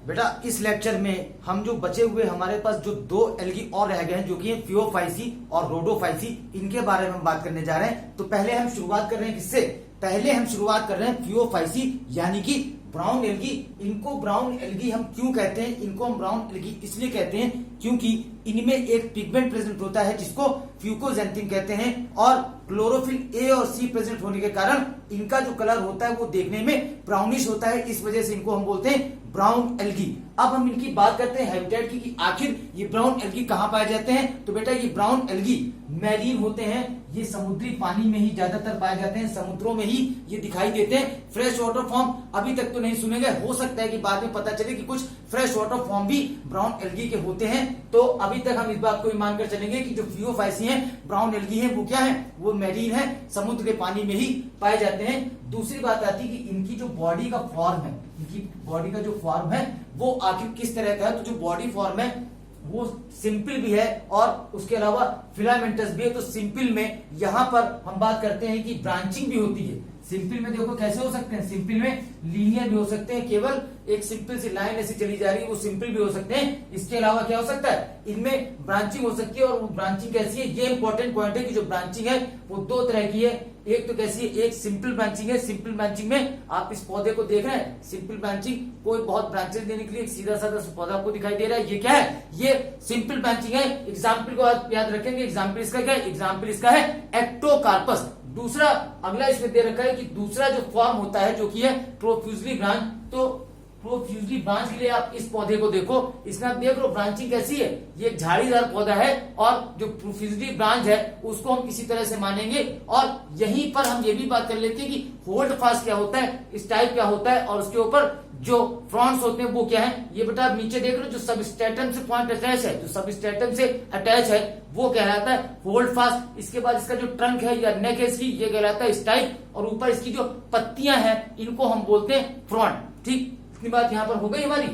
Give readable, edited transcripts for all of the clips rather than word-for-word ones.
बेटा इस लेक्चर में हम जो बचे हुए हमारे पास जो दो एल्गी और रह गए हैं जो कि फियोफाइसी और रोडोफाइसी, इनके बारे में हम बात करने जा रहे हैं। तो पहले हम शुरुआत कर रहे हैं किससे? पहले हम शुरुआत कर रहे हैं फियोफाइसी यानी कि ब्राउन एल्गी। इनको ब्राउन एल्गी हम क्यों कहते हैं? इनको हम ब्राउन एल्गी इसलिए कहते हैं क्योंकि इनमें एक पिगमेंट प्रेजेंट होता है जिसको फ्यूकोजेंथिन कहते हैं, और क्लोरोफिल ए और सी प्रेजेंट होने के कारण इनका जो कलर होता है वो देखने में ब्राउनिश होता है। इस वजह से इनको हम बोलते हैं ब्राउन एल्गी। अब हम इनकी बात करते हैं हैबिटेट की कि आखिर ये ब्राउन एल्गी कहाँ पाए जाते हैं। तो बेटा ये ब्राउन एल्गी मैरीन होते हैं, ये समुद्री पानी में ही ज्यादातर पाए जाते हैं, समुद्रों में ही ये दिखाई देते हैं। फ्रेश वाटर फॉर्म अभी तक तो नहीं सुनेंगे, हो सकता है कि बाद में पता चले कि कुछ फ्रेश वाटर फॉर्म भी ब्राउन एल्गी के होते हैं। तो अभी तक हम इस बात को ही मानकर चलेंगे कि जो फियोफाइसी हैं, ब्राउन एल्गी हैं, वो क्या है? वो मैरीन है, समुद्र के पानी में ही पाए जाते हैं। दूसरी बात आती है कि इनकी जो बॉडी का फॉर्म है, इनकी बॉडी का जो फॉर्म है वो आखिर किस तरह का है। तो जो बॉडी फॉर्म है वो सिंपल भी है और उसके अलावा फिलामेंटस भी है। तो सिंपल में यहां पर हम बात करते हैं कि ब्रांचिंग भी होती है। सिंपल में देखो कैसे हो सकते हैं, सिंपल में लीनियर भी हो सकते हैं, केवल एक सिंपल सी लाइन ऐसी चली जा रही है, वो सिंपल भी हो सकते हैं। इसके अलावा क्या हो सकता है? इनमें ब्रांचिंग हो सकती है, और वो ब्रांचिंग कैसी है? ये इंपॉर्टेंट पॉइंट है कि जो ब्रांचिंग है वो दो तरह की है। एक तो कैसी है? एक सिंपल ब्रांचिंग है। सिंपल ब्रांचिंग में आप इस पौधे को देख रहे हैं, सिंपल ब्रांचिंग कोई बहुत ब्रांचेस देने के लिए एक सीधा साधा पौधा आपको दिखाई दे रहा है, ये क्या है? ये सिंपल ब्रांचिंग है। एग्जाम्पल को आप याद रखेंगे, एग्जाम्पल इसका क्या है? एग्जाम्पल इसका है एक्टोकार्पस। दूसरा अगला इसमें दे रखा है कि दूसरा जो फॉर्म होता है जो कि है प्रोफ्यूजली ब्रांच। तो प्रोफ्यूजली ब्रांच के लिए आप इस पौधे को देखो, इसमें आप देख लो ब्रांचिंग कैसी है। ये एक झाड़ीदार पौधा है और जो प्रोफ्यूजली ब्रांच है उसको हम इसी तरह से मानेंगे। और यहीं पर हम ये भी बात कर लेते हैं कि होल्ड फास्ट क्या होता है, इस टाइप क्या होता है, और उसके ऊपर जो फ्रॉन्ट्स होते हैं वो क्या है। ये बेटा आप नीचे देख रहे हो, जो सबस्ट्रेटम से पॉइंट अटैच है, जो सबस्ट्रेटम से अटैच है वो कहलाता है होल्ड फास्ट। इसके बाद इसका जो ट्रंक है या नेक है इसकी, ये कहलाता है स्टाइक, और ऊपर इसकी जो पत्तियां हैं इनको हम बोलते हैं फ्रॉन्ट। ठीक, इतनी बात यहां पर हो गई हमारी।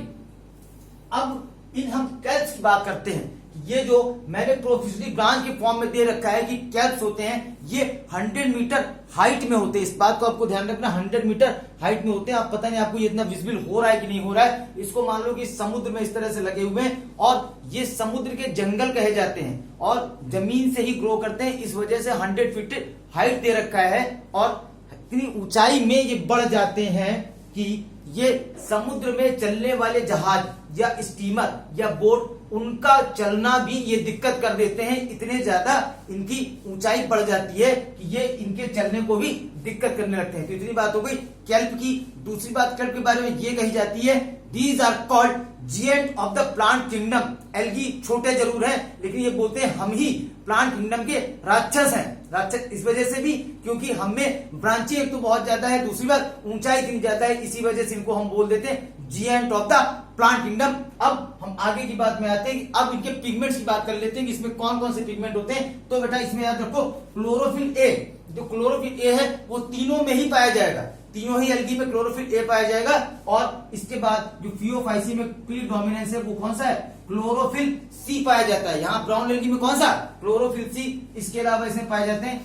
अब हम कैल्प्स की बात करते हैं। ये जो मैंने प्रोफ्यूजली ब्रांच के फॉर्म में दे रखा है कि कैल्प्स होते हैं, ये 100 मीटर हाइट में होते हैं। इस बात को आपको ध्यान रखना, 100 मीटर हाइट में होते हैं। आप पता नहीं आपको ये इतना विजिबल हो रहा है कि नहीं हो रहा है। इसको मान लो कि समुद्र में इस तरह से लगे हुए हैं, और ये समुद्र के जंगल कहे जाते हैं और जमीन से ही ग्रो करते हैं। इस वजह से 100 फीट हाइट दे रखा है, और इतनी ऊंचाई में ये बढ़ जाते हैं कि ये समुद्र में चलने वाले जहाज या स्टीमर या बोट, उनका चलना भी ये दिक्कत कर देते हैं। इतने ज्यादा इनकी ऊंचाई बढ़ जाती है कि ये इनके चलने को भी दिक्कत करने लगते हैं। तो इतनी बात हो गई कैल्प की। दूसरी बात कैल्प के बारे में ये कही जाती है, these are called giant of the plant kingdom. Algae छोटे जरूर है, लेकिन ये बोलते हैं हम ही प्लांट किंगडम के राक्षस हैं। राक्षस इस वजह से भी क्योंकि हमें ब्रांचें एक तो बहुत ज्यादा है, दूसरी बात ऊंचाई इतनी ज्यादा है, इसी वजह से इनको हम बोल देते हैं जिएंट ऑफ द प्लांट किंगडम। अब हम आगे की बात में आते हैं कि अब इनके पिगमेंट्स की बात कर लेते हैं कि इसमें कौन कौन से पिगमेंट होते हैं। तो बेटा इसमें याद रखो क्लोरोफिल ए, जो क्लोरोफिल ए है वो तीनों में ही पाया जाएगा, तीनों ही एल्गी में क्लोरोफिल ए पाया जाएगा। और इसके बाद जो फियोफाइसी में क्लियर डोमिनेंस है वो कौन सा है? क्लोरोफिल सी पाया जाता है। यहाँ ब्राउन एल्गी में कौन सा? Chlorophyll C. इसके अलावा इसमें पाए जाते हैं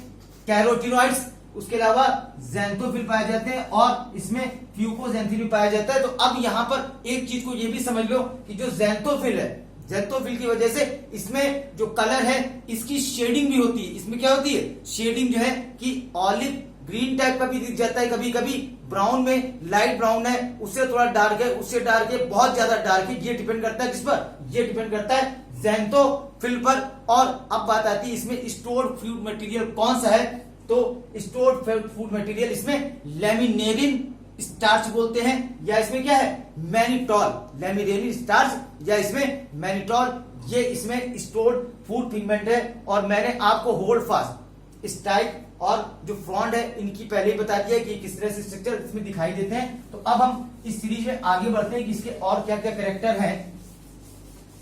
कैरोटीनॉइड्स, उसके अलावा ज़ैंथोफिल पाए जाते हैं, और इसमें फ्यूकोजेंथिन भी पाया जाता है। तो अब यहाँ पर एक चीज को ये भी समझ लो कि जो ज़ैंथोफिल है, ज़ैंथोफिल की वजह से इसमें जो कलर है इसकी शेडिंग भी होती है। इसमें क्या होती है? शेडिंग जो है कि ऑलिव ग्रीन टाइप का भी दिख जाता है, कभी कभी ब्राउन में लाइट ब्राउन है, उससे थोड़ा डार्क है, उससे डार्क है, बहुत ज्यादा डार्क है। ये डिपेंड करता है किस पर? ये डिपेंड करता है ज़ैंथोफिल पर। और अब बात आती है इसमें स्टोर्ड फूड मटेरियल कौन सा है। तो स्टोर्ड फूड मटेरियल इसमें लैमिनेरिन स्टार्च बोलते हैं, या इसमें क्या है? मैनिटॉल, लैमिनेरिन स्टार्च या इसमें मैनिटॉल, ये इसमें स्टोर्ड फूड पिगमेंट है। और मैंने आपको होल्ड फास्ट, स्टाइक और जो फ्रॉन्ट है इनकी पहले ही बता दिया कि किस तरह से स्ट्रक्चर इसमें दिखाई देते हैं। तो अब हम इस सीरीज में आगे बढ़ते हैं कि इसके और क्या क्या कैरेक्टर हैं।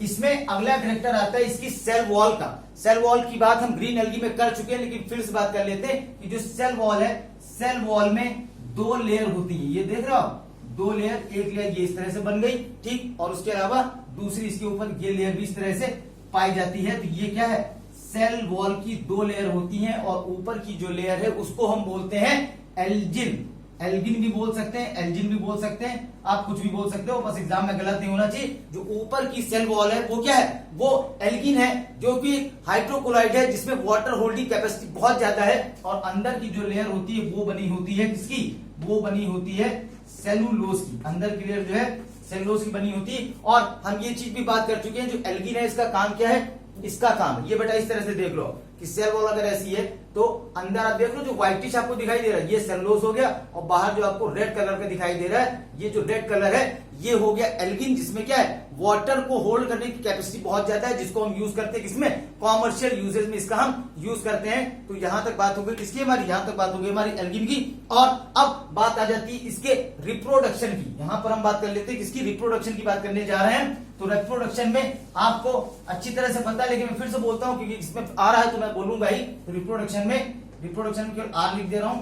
इसमें अगला कैरेक्टर आता है इसकी सेल वॉल का। सेल वॉल की बात हम ग्रीन एल्गी में कर चुके हैं, लेकिन फिर से बात कर लेते हैं कि जो सेल वॉल है, सेल वॉल में दो लेयर होती है। ये देख रहे हो आप, दो लेयर, एक लेयर ये इस तरह से बन गई, ठीक, और उसके अलावा दूसरी इसके ऊपर ये लेयर भी इस तरह से पाई जाती है। तो ये क्या है? सेल वॉल की दो लेयर होती हैं, और ऊपर की जो लेयर है उसको हम बोलते हैं एल्जिन। एल्गिन भी बोल सकते हैं, एल्जिन भी बोल सकते हैं, आप कुछ भी बोल सकते हो, बस एग्जाम में गलत नहीं होना चाहिए। जो ऊपर की सेल वॉल है वो क्या है, वो एल्गिन है, जो कि हाइड्रोक्लोराइड है जिसमें वाटर होल्डिंग कैपेसिटी बहुत ज्यादा है, और अंदर की जो लेयर होती है वो बनी होती है किसकी, वो बनी होती है सेलुलोज की। अंदर की लेयर जो है सेलुलोज की बनी होती है। और हम ये चीज भी बात कर चुके हैं, जो एल्गिन है इसका काम क्या है, इसका काम ये बेटा इस तरह से देख लो कि सेल वॉल अगर ऐसी है तो अंदर आप देख लो जो व्हाइटिश आपको दिखाई दे रहा है ये सेलुलोज हो गया, और बाहर जो आपको रेड कलर का दिखाई दे रहा है ये जो रेड कलर है ये हो गया एल्गिन, जिसमें क्या है वाटर को होल्ड करने की कैपेसिटी बहुत ज्यादा है, जिसको हम यूज करते हैं किसमें, कॉमर्शियल यूजेज में इसका हम यूज करते हैं। तो यहां तक बात हो गई किसकी, हमारी यहां तक बात हो गई हमारी एल्गिन की। और अब बात आ जाती है इसके रिप्रोडक्शन की। यहां पर हम बात कर लेते हैं किसकी, रिप्रोडक्शन की बात करने जा रहे हैं। तो रिप्रोडक्शन में आपको अच्छी तरह से पता है, लेकिन मैं फिर से बोलता हूं क्योंकि इसमें आ रहा है तो मैं बोलूंगा ही। रिप्रोडक्शन में केवल आर लिख दे रहा हूं,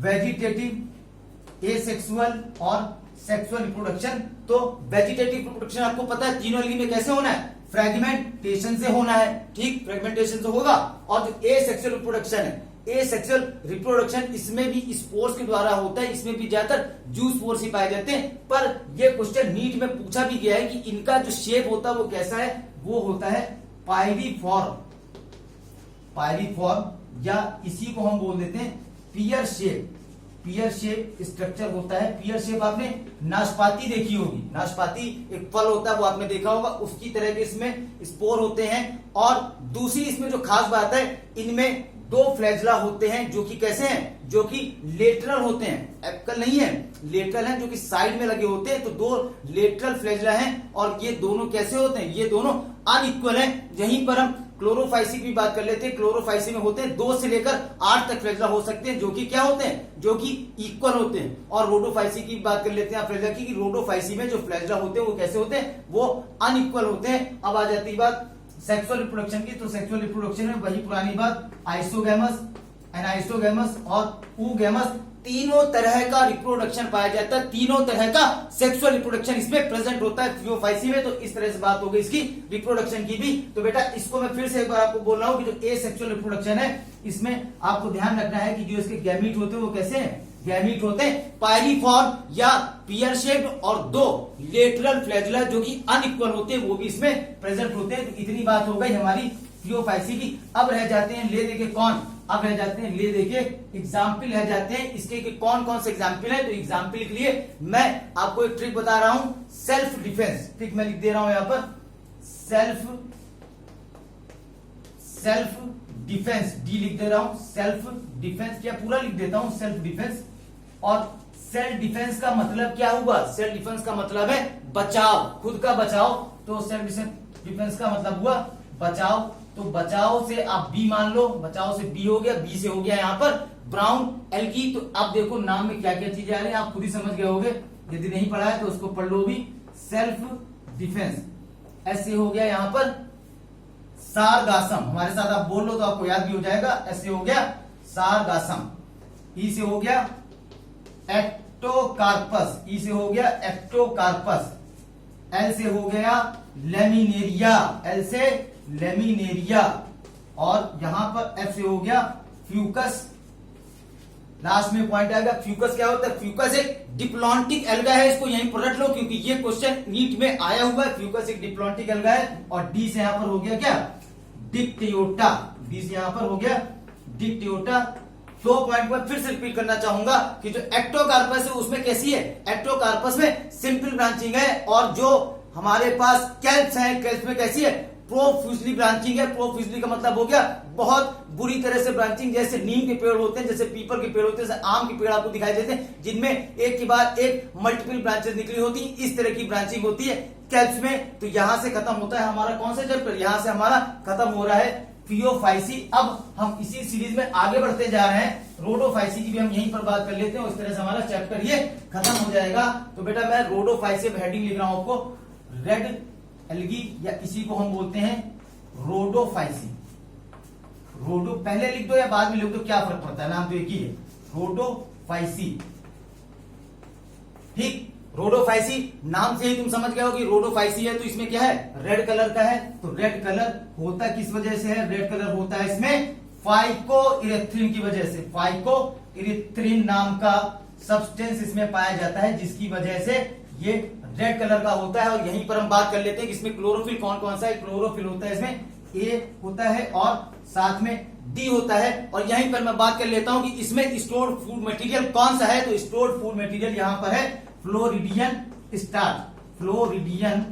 वेजिटेटिव, एसेक्सुअल और सेक्सुअल रिप्रोडक्शन। तो वेजिटेटिव रिप्रोडक्शन आपको पता है तीनों एल्गी में कैसे होना है, फ्रेगमेंटेशन से होना है, ठीक, फ्रेगमेंटेशन से होगा। और जो एसेक्सुअल रिप्रोडक्शन है, एसेक्सुअल रिप्रोडक्शन इसमें भी स्पोर्स के द्वारा होता है, इसमें भी ज्यादातर जू स्पोर्स ही पाए जाते हैं। पर यह क्वेश्चन नीट में पूछा भी गया है कि इनका जो शेप होता है वो कैसा है, वो होता है पायरीफॉर्म, पायरीफॉर्म, या इसी को हम बोल देते हैं पियर शेप। पियर शेप स्ट्रक्चर होता है। पियर शेप आपने नाशपाती देखी होगी, नाशपाती एक फल होता है वो आपने देखा होगा, उसकी तरह के इसमें स्पोर होते हैं। और दूसरी इसमें जो खास बात है, इनमें दो फ्लैजला होते हैं जो कि कैसे हैं, जो कि लेटरल होते हैं, एपिकल नहीं है, लेटरल हैं, जो कि साइड में लगे होते हैं। तो दो लेटरल फ्लैजला हैं, और ये दोनों कैसे होते हैं, ये दोनों अनइक्वल हैं। यहीं पर हम क्लोरोफाइसी की बात कर लेते हैं। क्लोरोफाइसी में होते हैं 2 से लेकर 8 तक फ्लैजला हो सकते हैं, जो कि क्या होते हैं, जो कि इक्वल होते हैं। और रोडोफाइसी की बात कर लेते हैं फ्लैजला की, रोडोफाइसी में जो फ्लैजला होते हैं वो कैसे होते हैं, वो अनइक्वल होते हैं। अब आ जाती है बात सेक्सुअल रिप्रोडक्शन की। तो सेक्सुअल रिप्रोडक्शन में वही पुरानी बात, आइसोगैमस, एनाइसोगैमस और ऊगैमस, तीनों तरह का रिप्रोडक्शन पाया जाता है, तीनों तरह का सेक्सुअल रिप्रोडक्शन इसमें प्रेजेंट होता है थियोफाइसी में। तो इस तरह से बात हो गई इसकी रिप्रोडक्शन की भी। तो बेटा इसको मैं फिर से एक बार आपको बोल रहा हूं कि जो एसेक्सुअल रिप्रोडक्शन है इसमें आपको ध्यान रखना है कि जो इसके गैमीट होते हैं वो कैसे हैं, गैमीट होते हैं पायरीफॉर्म या पियर शेप्ड, और 2 लेटरल फ्लैजुला जो कि अनइक्वल होते हैं वो भी इसमें प्रेजेंट होते हैं। तो इतनी बात हो गई हमारी थियोफाइसी की। अब रह जाते हैं ले देके कौन, अब रह जाते हैं ले देके एग्जाम्पल रह जाते हैं इसके कि कौन कौन से एग्जाम्पल है। तो एग्जाम्पल के लिए मैं आपको एक ट्रिक बता रहा हूं, सेल्फ डिफेंस। ट्रिक मैं लिख दे रहा हूं यहां पर, सेल्फ डिफेंस, डी लिख दे रहा हूं, सेल्फ डिफेंस, क्या पूरा लिख देता हूं, सेल्फ डिफेंस। और सेल्फ डिफेंस का मतलब क्या हुआ, सेल्फ डिफेंस का मतलब है बचाव, खुद का बचाव। तो सेल्फ डिफेंस का मतलब हुआ बचाव। तो बचाव से आप बी मान लो, बचाव से बी हो गया, बी से हो गया यहां पर ब्राउन एल्गी। तो आप देखो नाम में क्या क्या चीजें आ रही है, आप खुद ही समझ गए होगे, यदि नहीं पढ़ा है तो उसको पढ़ लो भी। सेल्फ डिफेंस, ऐसे हो गया यहां पर सारगासम, हमारे साथ आप बोल लो तो आपको याद भी हो जाएगा। ऐसे हो गया सारगासम, ई से हो गया एक्टोकार्पस, ई से हो गया एक्टोकार्पस, एल से हो गया लेमिनेरिया, एल से लेमिनेरिया, और यहां पर एफ से हो गया फ्यूकस। लास्ट में पॉइंट आएगा फ्यूकस, क्या होता है, फ्यूकस एक डिप्लॉन्टिक एल्गा है, इसको यहीं पर रट लो क्योंकि ये क्वेश्चन नीट में आया हुआ है। फ्यूकस एक डिप्लॉन्टिक एल्गा है। और डी से यहां पर हो गया क्या, डिक्टियोटा, डी से यहां पर हो गया डिक्टियोटा। 2 पॉइंट में फिर से रिपीट करना चाहूंगा कि जो एक्टोकार्पस है उसमें कैसी है, एक्टोकार्पस में सिंपल ब्रांचिंग है, और जो हमारे पास कैल्प्स है, कैल्प्स में कैसी है, प्रोफ्यूजली ब्रांचिंग है। प्रोफ्यूजली का मतलब हो गया बहुत बुरी तरह से ब्रांचिंग, जैसे नीम के पेड़ होते हैं, जैसे पीपल के पेड़ होते हैं, जैसे आम के पेड़ आपको दिखाई देते हैं जिनमें एक के बाद एक मल्टीपल ब्रांचेस निकली होती है, इस तरह की ब्रांचिंग होती है कैल्प्स में। तो यहां से खत्म होता है हमारा कौन सा चैप्टर, यहां से हमारा खत्म हो रहा है थियोफाइसी। अब हम इसी सीरीज में आगे बढ़ते जा रहे हैं, रोडोफाइसी की भी हम यहीं पर बात कर लेते हैं, और इस तरह से हमारा चैप्टर ये खत्म हो जाएगा। तो बेटा मैं रोडोफाइसी हेडिंग लिख रहा हूं आपको, रेड एल्गी, या इसी को हम बोलते हैं रोडोफाइसी। रोडो पहले लिख दो या बाद में लिख दो, क्या फर्क पड़ता है, नाम तो एक ही है, रोडोफाइसी। ठीक, रोडोफाइसी नाम से ही तुम समझ गए हो कि रोडोफाइसी है। तो इसमें क्या है, रेड कलर का है। तो रेड कलर होता किस वजह से है, रेड कलर होता है इसमें फाइको इरेथ्रिन की वजह से, फाइको इरिथ्रिन नाम का सब्सटेंस इसमें पाया जाता है, जिसकी वजह से ये रेड कलर का होता है। और यहीं पर हम बात कर लेते हैं कि इसमें क्लोरोफिल कौन कौन सा है। क्लोरोफिल होता है इसमें ए होता है और साथ में डी होता है। और यहीं पर मैं बात कर लेता हूं कि इसमें स्टोर्ड फूड मटेरियल कौन सा है। तो स्टोर्ड फूड मटेरियल यहां पर है फ्लोरिडियन स्टार्च, फ्लोरिडियन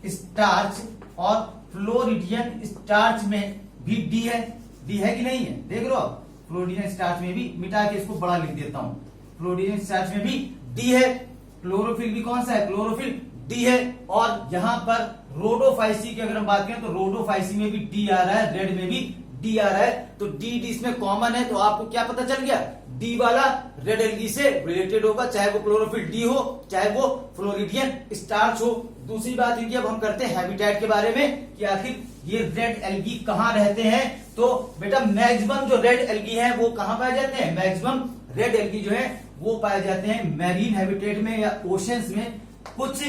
स्टार्च। और फ्लोरिडियन स्टार्च में भी डी है, डी है कि नहीं है, देख लो आप। फ्लोरिडियन स्टार्च में भी, मिटा के इसको बड़ा लिख देता हूं, फ्लोरिडियन स्टार्च में भी डी है। क्लोरोफिल भी कौन सा है, क्लोरोफिल डी है। और यहां पर रोडोफाइसी की अगर हम बात करें तो रोडोफाइसी में भी डी आ रहा है, रेड में भी डी आ रहा है। तो डी इसमें कॉमन है। तो आपको क्या पता चल गया, डी वाला रेड एल्गी से रिलेटेड होगा, चाहे वो क्लोरोफिल डी हो चाहे वो फ्लोरिडियन स्टार्च हो। दूसरी बात ये, अब हम करते हैं हैबिटेट के बारे में कि आखिर ये रेड एल्गी कहां रहते हैं। तो बेटा मैक्सिमम जो रेड एल्गी है वो कहां पाए जाते हैं, मैक्सिमम रेड एल्गी जो है वो पाए जाते हैं मैरीन हैबिटेट में या ओशंस में। कुछ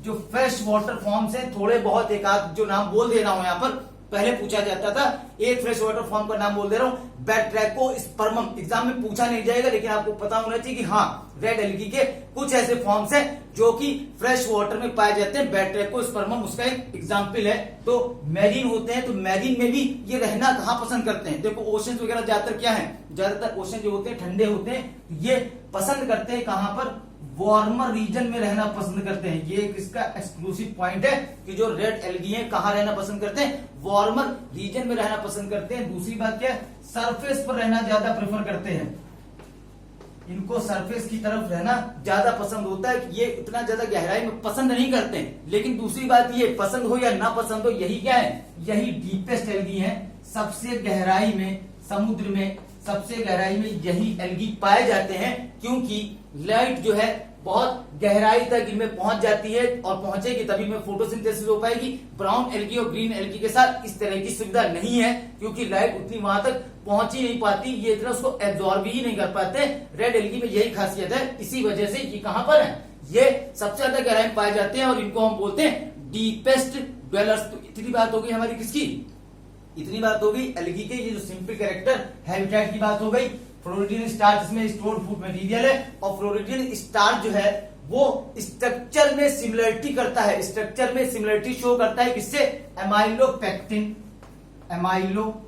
जो फ्रेश वाटर फॉर्म्स हैं, थोड़े बहुत एक आध जो नाम बोल दे रहा हूं, यहां पर पहले पूछा जाता था, एक फ्रेश वाटर फॉर्म का नाम बोल दे रहा हूं, बैट्रैकोस्पर्मम। एग्जाम में पूछा नहीं जाएगा, लेकिन आपको पता होना चाहिए कि हाँ रेड एल्गी के कुछ ऐसे फॉर्म्स हैं जो कि फ्रेश वाटर में पाए जाते हैं। बैट्रैकोस्पर्मम उसका एक एग्जाम्पल है। तो मैरीन होते हैं, तो मैरीन में भी ये रहना कहां पसंद करते हैं। देखो ओशन वगैरह ज्यादातर क्या है, ज्यादातर ओशन जो होते हैं ठंडे होते हैं, ये पसंद करते हैं कहां पर, वार्मर रीजन में रहना पसंद करते हैं। ये इसका एक्सक्लूसिव पॉइंट है कि जो रेड एल्गी है कहां रहना पसंद करते हैं, वार्मर रीजन में रहना पसंद करते हैं। दूसरी बात क्या है, सरफेस पर रहना ज्यादा प्रेफर करते हैं, इनको सरफेस की तरफ रहना ज्यादा पसंद होता है। ये इतना ज्यादा गहराई में पसंद नहीं करते हैं। लेकिन दूसरी बात ये, पसंद हो या ना पसंद हो, यही क्या है, यही डीपेस्ट एल्गी है। सबसे गहराई में, समुद्र में सबसे गहराई में यही एल्गी पाए जाते हैं, क्योंकि लाइट जो है बहुत गहराई तक इनमें पहुंच जाती है और पहुंचेगी तभी में फोटोसिंथेसिस हो पाएगी। ब्राउन एल्गी और ग्रीन एल्गी के साथ इस तरह की सुविधा नहीं है, क्योंकि लाइट उतनी वहां तक पहुंच ही नहीं पाती, ये इतना उसको एब्जॉर्ब ही नहीं कर पाते। रेड एल्गी में यही खासियत है, इसी वजह से ये कहां पर है, ये सबसे ज्यादा गहराई में पाए जाते हैं और इनको हम बोलते हैं डीपेस्ट ड्वेलर्स। तो इतनी बात हो गई हमारी किसकी, इतनी बात हो गई एल्गी के, ये जो सिंपल कैरेक्टर हैबिटेट की बात हो गई। फ्लोरिडियन स्टार्च इसमें स्टोर्ड फूड मटेरियल है। और फ्लोरिडियन स्टार्च जो है वो स्ट्रक्चर में सिमिलरिटी करता है, स्ट्रक्चर में सिमिलरिटी शो करता है किससे, एमाइलोपेक्टिन, एमाइलोपेक्टिन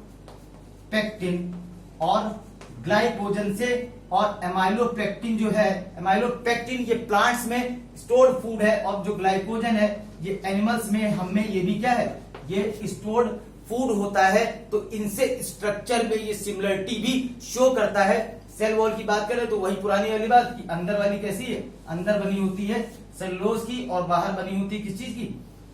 और ग्लाइकोजन से। और एमाइलोपेक्टिन जो है, एमाइलोपेक्टिन ये प्लांट्स में स्टोर्ड फूड है, और जो ग्लाइकोजन है ये एनिमल्स में, हमें ये भी क्या है, ये स्टोर्ड फूड होता है। तो इनसे स्ट्रक्चर में ये सिमिलरिटी भी शो करता है। सेल वॉल की बात करें तो वही पुरानी वाली बात कि अंदर वाली कैसी है, अंदर बनी होती है सेलुलोज की और बाहर बनी होती है किस चीज की,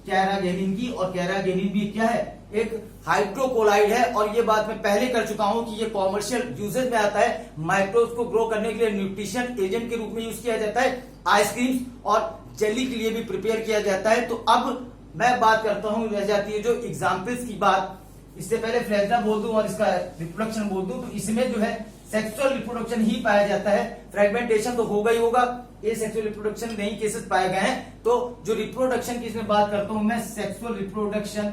कैरागेनिन की। और कैरागेनिन भी क्या है, एक हाइड्रोकोलाइड है। और ये बात मैं पहले कर चुका हूं कि ये कॉमर्शियल यूजेज में आता है। माइक्रोब्स को ग्रो करने के लिए न्यूट्रिशन एजेंट के रूप में यूज किया जाता है, आइसक्रीम और जेली के लिए भी प्रिपेयर किया जाता है। तो अब मैं बात करता हूं, रह जाती है जो एग्जाम्पल्स की बात। इससे पहले फ्लैजेला बोल दूं और इसका रिप्रोडक्शन बोल दूं, तो इसमें जो है सेक्सुअल रिप्रोडक्शन ही पाया जाता है। फ्रेगमेंटेशन तो होगा ही होगा, ये सेक्सुअल रिप्रोडक्शन नहीं केसेस पाए गए हैं। तो जो रिप्रोडक्शन की इसमें बात करता हूं मैं, सेक्सुअल रिप्रोडक्शन,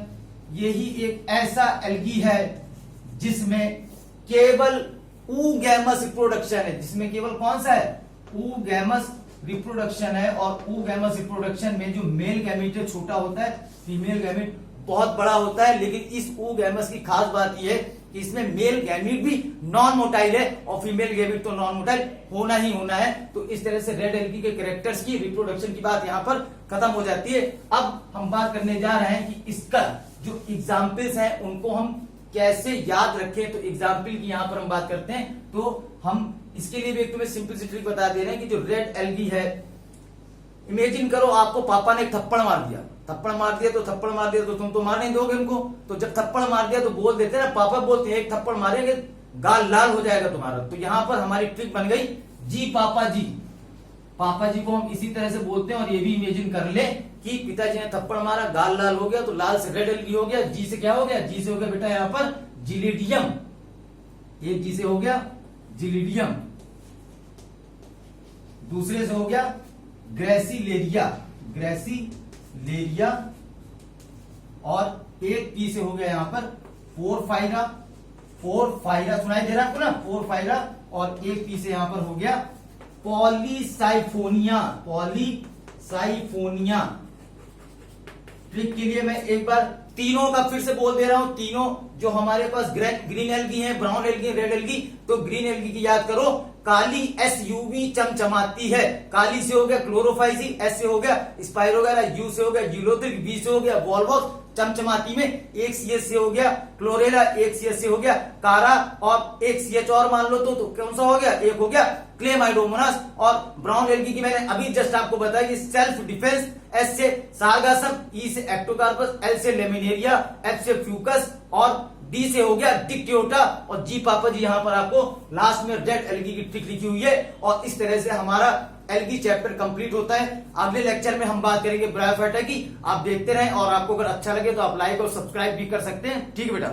यही एक ऐसा एल्गी है जिसमें केवल ऊगैमस रिप्रोडक्शन है, जिसमें केवल कौन सा है, ऊगैमस रिप्रोडक्शन है। और ऊगैमस रिप्रोडक्शन में जो मेल गैमेट छोटा होता है, फीमेल गैमेट बहुत बड़ा होता है। लेकिन इस ऊगैमस की खास बात यह है कि इसमें मेल गैमेट भी नॉन मोटाइल है और फीमेल गैमेट तो नॉन मोटाइल होना ही होना है। तो इस तरह से रेड एल्गी के कैरेक्टर्स की रिप्रोडक्शन की बात यहां पर खत्म हो जाती है। अब हम बात करने जा रहे हैं कि इसका जो एग्जाम्पल्स हैं उनको हम कैसे याद रखें। तो एग्जाम्पल की यहां पर हम बात करते हैं, तो हम इसके लिए भी एक तुम्हें सिंपल सी ट्रिक बता दे रहे हैं कि जो रेड एल्गी है, इमेजिन करो आपको पापा ने एक थप्पड़ मार दिया, थप्पड़ मार दिया तो तुम तो मार नहीं दोगे उनको। तो जब थप्पड़ मार दिया तो बोल देते ना, पापा बोलते हैं एक थप्पड़ मारेंगे गाल लाल हो जाएगा तुम्हारा। तो यहां पर हमारी ट्रिक बन गई जी पापा जी। पापा जी को हम इसी तरह से बोलते हैं। और ये भी इमेजिन कर ले कि पिताजी ने थप्पड़ मारा, गाल लाल हो गया, तो लाल से रेड एल्गी हो गया। जी से क्या हो गया, जी से हो गया बेटा यहां पर जिलिडियम, एक जी से हो गया जिलिडियम, दूसरे से हो गया ग्रेसिलेरिया, ग्रेसिलेरिया, और एक पी से हो गया यहां पर पोरफायरा, पोरफायरा सुनाई दे रहा है आपको ना, पोरफायरा। और एक पी से यहां पर हो गया पॉलीसाइफोनिया। पॉलीसाइफोनिया ट्रिक के लिए मैं एक बार तीनों का फिर से बोल दे रहा हूं। तीनों जो हमारे पास ग्रीन एल्गी है, ब्राउन एल्गी, रेड एल्गी, तो ग्रीन एल्गी की याद करो, काली SUV चमचमाती है। काली से हो गया क्लोरोफाइसी, एस से हो गया स्पाइरोगैरा, यू से हो गया यूलोथ्रिक, बी से हो गया वॉल्वॉक्स, चमचमाती में एक CH से हो गया क्लोरेला, एक CH से हो गया कारा, और एक CH और मान लो तो कौन सा हो गया, एक हो गया क्लेमाइडोमोनास। और ब्राउन एल्गी की मैंने अभी जस्ट आपको बताया कि सेल्फ डिफेंस, एस से सारगासम, ई से एक्टोकार्पस, एल से लेमिनेरिया, एफ से फ्यूकस, और डी से हो गया डिक्टियोटा, और जी पापा जी यहां पर आपको लास्ट में रेड एल्गी की ट्रिक लिखी हुई है। और इस तरह से हमारा एल्गी चैप्टर कंप्लीट होता है। अगले लेक्चर में हम बात करेंगे ब्रायोफाइटा की। आप देखते रहें, और आपको अगर अच्छा लगे तो आप लाइक और सब्सक्राइब भी कर सकते हैं। ठीक है बेटा।